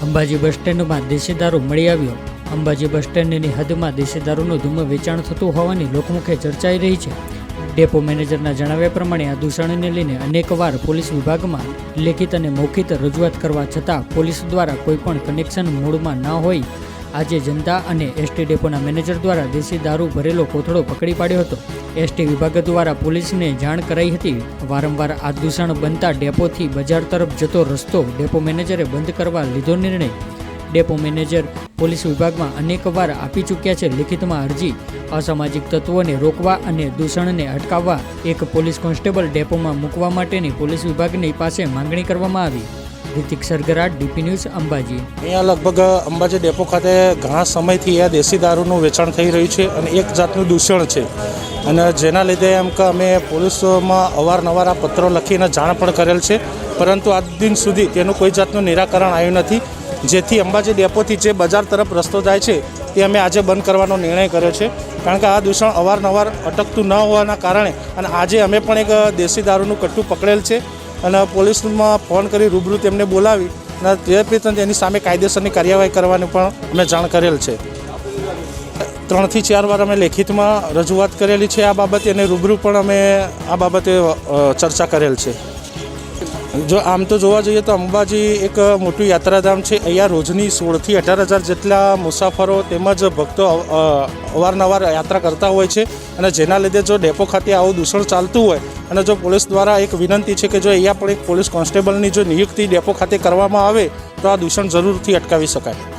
અંબાજી બસ સ્ટેન્ડમાં દેશી દારૂ મળી આવ્યો। અંબાજી બસ સ્ટેન્ડની હદમાં દેશી દારૂનું ધૂમ વેચાણ થતું હોવાની લોકમુખે ચર્ચાઈ રહી છે। ડેપો મેનેજરના જણાવ્યા પ્રમાણે આ દૂષણને લઈને અનેકવાર પોલીસ વિભાગમાં લેખિત અને મૌખિક રજૂઆત કરવા છતાં પોલીસ દ્વારા કોઈપણ કનેક્શન મૂળમાં ન હોય આજે જનતા અને એસટી ડેપોના મેનેજર દ્વારા દેશી દારૂ ભરેલો કોથળો પકડી પાડ્યો હતો। એસટી વિભાગ દ્વારા પોલીસને જાણ કરાઈ હતી। વારંવાર આ દૂષણ બનતા ડેપોથી બજાર તરફ જતો રસ્તો ડેપો મેનેજરે બંધ કરવા લીધો નિર્ણય। ડેપો મેનેજર પોલીસ વિભાગમાં અનેકવાર આપી ચૂક્યા છે લેખિતમાં અરજી। અસામાજિક તત્વોને રોકવા અને દૂષણને અટકાવવા એક પોલીસ કોન્સ્ટેબલ ડેપોમાં મૂકવા માટેની પોલીસ વિભાગની પાસે માંગણી કરવામાં આવી। Hrithik Sargara, DP news, Ambaji. अँ लगभग अंबाजी डेपो खाते घणा समयथी आ देशी दारूનું વેચાણ થઈ રહ્યું છે અને એક જાતનું દૂષણ છે અને જેના લીધે એમ કે અમે પોલીસમાં અવારનવાર આ પત્રો લખીને જાણ પણ કરેલ છે, પરંતુ આજ દિન સુધી તેનું કોઈ જાતનું નિરાકરણ આવ્યું નથી। જેથી અંબાજી ડેપોથી જે બજાર તરફ રસ્તો જાય છે તે અમે આજે બંધ કરવાનો નિર્ણય કર્યો છે, કારણ કે આ દૂષણ અવારનવાર અટકતું ન હોવાના કારણે અને આજે અમે પણ એક દેશી દારૂનું કટ્ટું પકડેલ છે અને પોલીસમાં ફોન કરી રૂબરૂ તેમને બોલાવી અને તે તેની સામે કાયદેસરની કાર્યવાહી કરવાની પણ અમે જાણ કરેલ છે। 3 થી 4 વાર અમે લેખિતમાં રજૂઆત કરેલી છે આ બાબતે અને રૂબરૂ પણ અમે આ બાબતે ચર્ચા કરેલ છે। જો આમ તો જોવા જઈએ તો અંબાજી એક મોટું યાત્રાધામ છે। અહીંયા રોજની 16 થી 18,000 જેટલા મુસાફરો તેમજ ભક્તો અવારનવાર યાત્રા કરતા હોય છે અને જેના લીધે જો ડેપો ખાતે આવું દૂષણ ચાલતું હોય અને જો પોલીસ દ્વારા એક વિનંતી છે કે જો અહીંયા પણ એક પોલીસ કોન્સ્ટેબલની જો નિયુક્તિ ડેપો ખાતે કરવામાં આવે તો આ દૂષણ જરૂરથી અટકાવી શકાય।